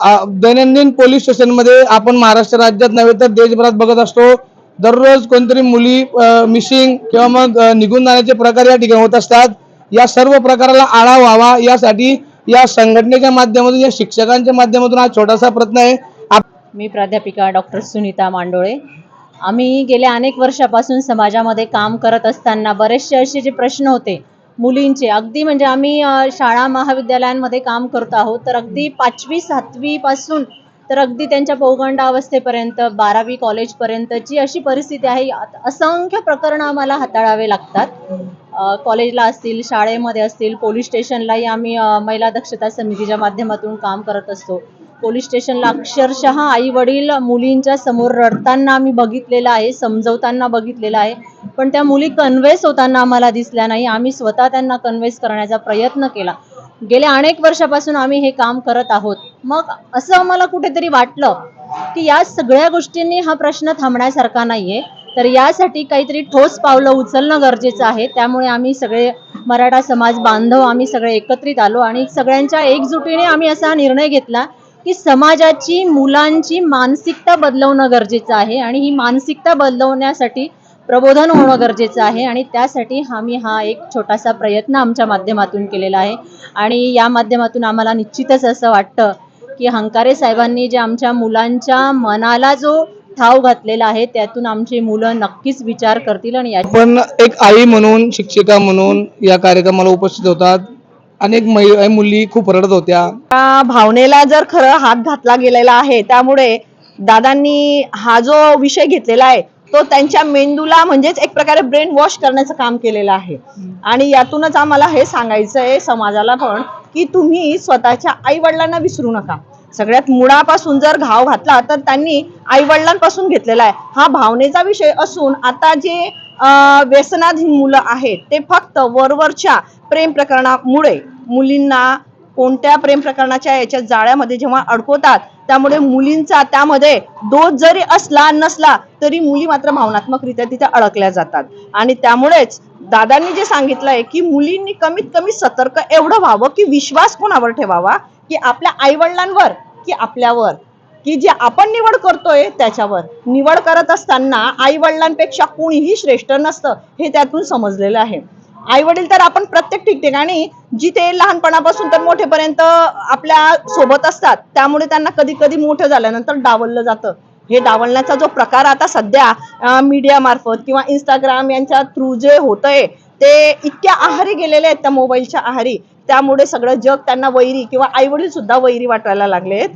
दैनंदिन पोलीस स्टेशनमध्ये आपण महाराष्ट्र राज्यात नव्हे तर देशभरात बघत असतो। दररोज कोणतरी मुली मिसिंग किंवा मग निघून जाण्याचे प्रकार या ठिकाणी होत असतात। या सर्व प्रकाराला आळा व्हावा यासाठी या संघटनेच्या माध्यमातून, या शिक्षकांच्या माध्यमातून हा छोटासा प्रयत्न आहे। मी प्राध्यापिका डॉक्टर सुनीता मांडोळे। आम्ही गेल्या अनेक वर्षापासून समाजामध्ये काम करत असताना बरेचसे असे जे प्रश्न होते मुलींचे, अगदी म्हणजे आम्ही शाळा महाविद्यालयांमध्ये काम करत आहोत, तर अगदी 5वी 7वी पासून तर अगदी त्यांच्या पौगंडावस्थेपर्यंत 12वी कॉलेजपर्यंतची अशी परिस्थिती आहे। असंख्य प्रकरणं आम्हाला हाताळावे लागतात। कॉलेजला असतील, शाळेमध्ये असतील, पोलीस स्टेशनलाही आम्ही महिला दक्षता समितीच्या माध्यमातून काम करत असतो। पोलीस स्टेशनला अक्षरशः आई वडील मुलींच्या समोर रडताना आम्ही बघितलेलं आहे, समजवताना बघितलेलं आहे, पण त्या मुली कन्व्हेन्स होताना आम्हाला दिसल्या नाही। आम्ही स्वतः त्यांना कन्व्हेन्स करण्याचा प्रयत्न केला। गेल्या अनेक वर्षापासून आम्ही हे काम करत आहोत। मग असं आम्हाला कुठेतरी वाटलं की या सगळ्या गोष्टींनी हा प्रश्न थांबण्यासारखा नाहीये, तर यासाठी काहीतरी ठोस पावलं उचलणं गरजेचं आहे। त्यामुळे आम्ही सगळे मराठा समाज बांधव आम्ही सगळे एकत्रित आलो आणि सगळ्यांच्या एकजुटीने आम्ही असा निर्णय घेतला की समाजाची, मुलांची मानसिकता बदलवणं गरजेचं आहे आणि ही मानसिकता बदलवण्यासाठी प्रबोधन होणं गरजेचं आहे आणि त्यासाठी आम्ही हा एक छोटासा प्रयत्न आमच्या माध्यमातून केलेला आहे। आणि या माध्यमातून आम्हाला निश्चितच असं वाटतं की हंकारे साहेबांनी जे आमच्या मुलांच्या मनाला जो ठाव घातलेला आहे त्यातून आमची मुलं नक्कीच विचार करतील। आणि पण एक आई म्हणून, शिक्षिका म्हणून या कार्यक्रमाला उपस्थित होतात। अनेक मुली खूप रडत होत्या। भावनेला जर खरं हात घातला गेलेला आहे, त्यामुळे दादांनी हा जो विषय घेतलेला आहे तो त्यांच्या मेंदूला म्हणजेच एक प्रकारे ब्रेन वॉश करण्याचं काम केलेलं आहे। आणि यातूनच आम्हाला हे सांगायचं आहे समाजाला पण की तुम्ही स्वतःच्या आई वडिलांना विसरू नका। सगळ्यात मुळापासून जर घाव घातला तर त्यांनी आई वडिलांपासून घेतलेला आहे। हा भावनेचा विषय असून आता जे व्यसनाधीन मुलं आहेत ते फक्त वरवरच्या प्रेम प्रकरणामुळे मुलींना कोणत्या प्रेम प्रकरणाच्या याच्या जाळ्यामध्ये जेव्हा अडकवतात, त्यामुळे मुलींचा त्यामध्ये दोष जरी असला नसला तरी मुली मात्र भावनात्मकरित्या तिथे अडकल्या जातात। आणि त्यामुळेच दादांनी जे सांगितलंय की मुलींनी कमीत कमी सतर्क एवढं व्हावं की विश्वास कोणावर ठेवावा, की आपल्या आई वडिलांवर की आपल्यावर, की जे आपण निवड करतोय त्याच्यावर। निवड करत असताना आई वडिलांपेक्षा कोणीही श्रेष्ठ नसतं हे त्यातून समजलेलं आहे। आई वडील तर आपण प्रत्येक ठिकठिकाणी जिथे लहानपणापासून तर मोठेपर्यंत आपल्या सोबत असतात, त्यामुळे त्यांना कधी कधी मोठं झाल्यानंतर डावललं जातं। हे डावलण्याचा जो प्रकार आता सध्या मीडिया मार्फत किंवा इंस्टाग्राम यांच्या थ्रू जे होतंय ते इतक्या आहारी गेलेले आहेत, त्या मोबाईलच्या आहारी, त्यामुळे सगळं जग त्यांना वैरी किंवा आई वडील सुद्धा वैरी वाटायला लागलेत।